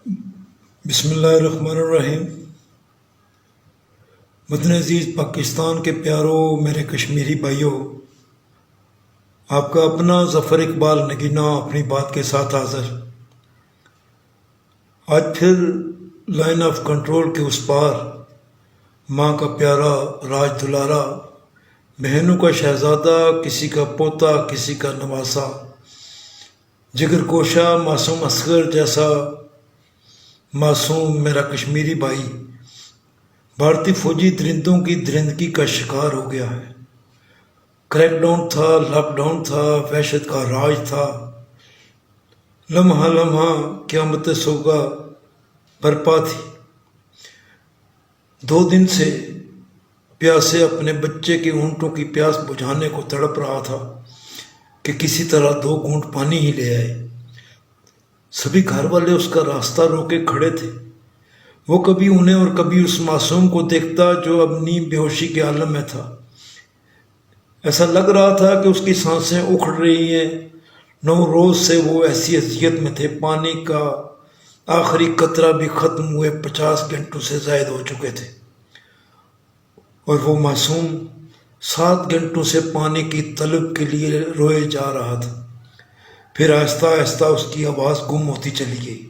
بسم اللہ الرحمن الرحیم۔ وطن عزیز پاکستان کے پیاروں، میرے کشمیری بھائیوں، آپ کا اپنا ظفر اقبال نگینہ اپنی بات کے ساتھ حاضر۔ آج پھر لائن آف کنٹرول کے اس پار ماں کا پیارا، راج دلارا، بہنوں کا شہزادہ، کسی کا پوتا، کسی کا نواسا، جگر کوشا معصوم اصغر جیسا معصوم میرا کشمیری بھائی بھارتی فوجی درندوں کی درندگی کا شکار ہو گیا ہے۔ کریک ڈاؤن تھا، لاک ڈاؤن تھا، وحشت کا راج تھا، لمحہ لمحہ قیامت سوگا برپا تھی۔ 2 دن سے پیاسے اپنے بچے کے اونٹوں کی پیاس بجھانے کو تڑپ رہا تھا کہ کسی طرح 2 گھونٹ پانی ہی لے آئے۔ سبھی گھر والے اس کا راستہ روکے کھڑے تھے۔ وہ کبھی انہیں اور کبھی اس معصوم کو دیکھتا جو اب نیم بے ہوشی کے عالم میں تھا۔ ایسا لگ رہا تھا کہ اس کی سانسیں اکھڑ رہی ہیں۔ 9 روز سے وہ ایسی اذیت میں تھے، پانی کا آخری قطرہ بھی ختم ہوئے 50 گھنٹوں سے زائد ہو چکے تھے، اور وہ معصوم 7 گھنٹوں سے پانی کی طلب کے لیے روئے جا رہا تھا۔ پھر آہستہ آہستہ اس کی آواز گم ہوتی چلی گئی۔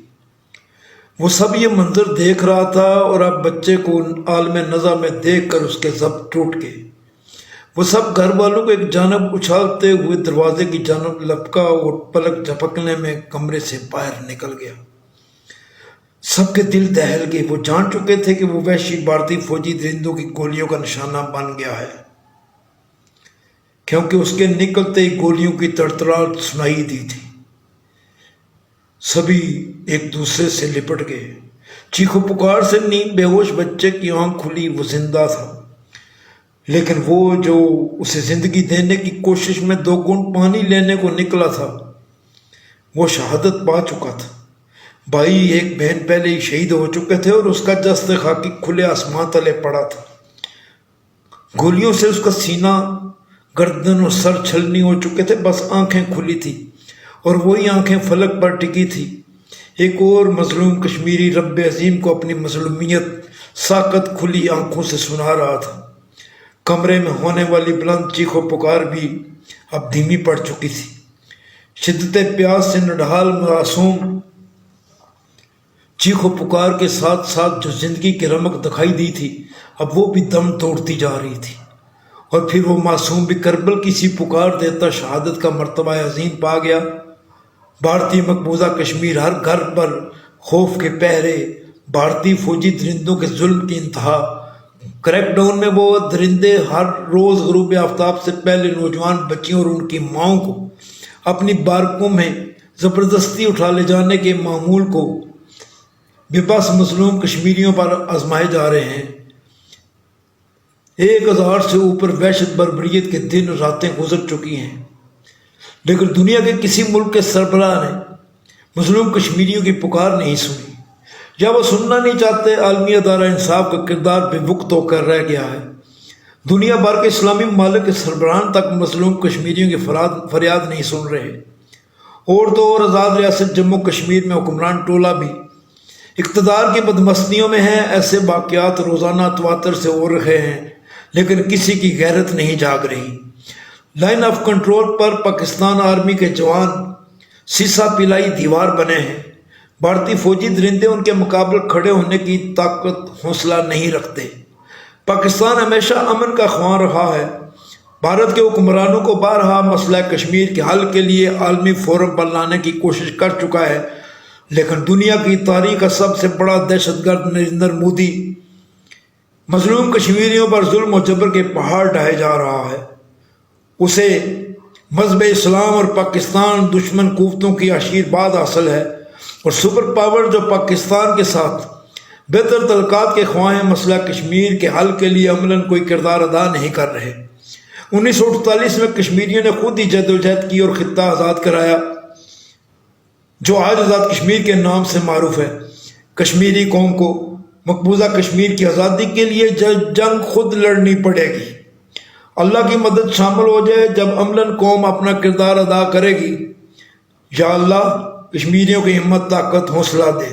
وہ سب یہ منظر دیکھ رہا تھا، اور اب بچے کو عالم نزع میں دیکھ کر اس کے ضبط ٹوٹ گئے۔ وہ سب گھر والوں کو ایک جانب اچھالتے ہوئے دروازے کی جانب لپکا اور پلک جھپکنے میں کمرے سے باہر نکل گیا۔ سب کے دل دہل گئے۔ وہ جان چکے تھے کہ وہ وحشی بھارتی فوجی درندوں کی گولیوں کا نشانہ بن گیا ہے، کیونکہ اس کے نکلتے ہی گولیوں کی تڑتڑاہٹ سنائی دی تھی۔ سبھی ایک دوسرے سے لپٹ گئے۔ چیخ و پکار سے نیم بے ہوش بچے کی آنکھ کھلی۔ وہ زندہ تھا، لیکن وہ جو اسے زندگی دینے کی کوشش میں 2 گھونٹ پانی لینے کو نکلا تھا، وہ شہادت پا چکا تھا۔ بھائی ایک بہن پہلے ہی شہید ہو چکے تھے، اور اس کا جسد خاکی کھلے آسمان تلے پڑا تھا۔ گولیوں سے اس کا سینہ، گردن اور سر چھلنی ہو چکے تھے، بس آنکھیں کھلی تھی، اور وہی آنکھیں فلک پر ٹکی تھی۔ ایک اور مظلوم کشمیری رب عظیم کو اپنی مظلومیت ساکت کھلی آنکھوں سے سنا رہا تھا۔ کمرے میں ہونے والی بلند چیخ و پکار بھی اب دھیمی پڑ چکی تھی۔ شدت پیاس سے نڈھال معصوم چیخ و پکار کے ساتھ ساتھ جو زندگی کی رمق دکھائی دی تھی، اب وہ بھی دم توڑتی جا رہی تھی۔ اور پھر وہ معصوم بھی کربل کی سی پکار دیتا شہادت کا مرتبہ عظیم پا گیا۔ بھارتی مقبوضہ کشمیر، ہر گھر پر خوف کے پہرے، بھارتی فوجی درندوں کے ظلم کی انتہا۔ کریک ڈاؤن میں وہ درندے ہر روز غروب آفتاب سے پہلے نوجوان بچیوں اور ان کی ماؤں کو اپنی بارکوں میں زبردستی اٹھا لے جانے کے معمول کو بے بس مظلوم کشمیریوں پر آزمائے جا رہے ہیں۔ 1000 سے اوپر وحشت بربریت کے دن راتیں گزر چکی ہیں، لیکن دنیا کے کسی ملک کے سربراہ نے مظلوم کشمیریوں کی پکار نہیں سنی، یا وہ سننا نہیں چاہتے۔ عالمی ادارہ انصاف کا کردار بے وقت ہو کر رہ گیا ہے۔ دنیا بھر کے اسلامی ممالک کے سربراہان تک مظلوم کشمیریوں کی فریاد نہیں سن رہے۔ اور تو اور آزاد ریاست جموں کشمیر میں حکمران ٹولہ بھی اقتدار کی بدمستیوں میں ہے۔ ایسے واقعات روزانہ تواتر سے ہو رہے ہیں، لیکن کسی کی غیرت نہیں جاگ رہی۔ Line of control per Pakistan army کے جوان سیسا پلائی دیوار بنے ہیں۔ بھارتی فوجی درندے ان کے مقابل کھڑے ہونے کی طاقت حوصلہ نہیں رکھتے۔ پاکستان ہمیشہ امن کا خواہاں رہا ہے۔ بھارت کے حکمرانوں کو بارہا مسئلہ کشمیر کے حل کے لیے عالمی فورم پر لانے کی کوشش کر چکا ہے، لیکن دنیا کی تاریخ کا سب سے بڑا دہشت گرد نریندر مودی مظلوم کشمیریوں پر ظلم و جبر کے پہاڑ ڈھائے جا رہا ہے۔ اسے مذہب اسلام اور پاکستان دشمن قوتوں کی آشیرواد حاصل ہے، اور سپر پاور جو پاکستان کے ساتھ بہتر تعلقات کے خواہاں ہیں، مسئلہ کشمیر کے حل کے لیے عملاً کوئی کردار ادا نہیں کر رہے۔ 1948 میں کشمیریوں نے خود ہی جدوجہد کی اور خطہ آزاد کرایا، جو آج آزاد کشمیر کے نام سے معروف ہے۔ کشمیری قوم کو مقبوضہ کشمیر کی آزادی کے لیے جنگ خود لڑنی پڑے گی۔ اللہ کی مدد شامل ہو جائے جب عملاً قوم اپنا کردار ادا کرے گی۔ یا اللہ کشمیریوں کی ہمت، طاقت، حوصلہ دے۔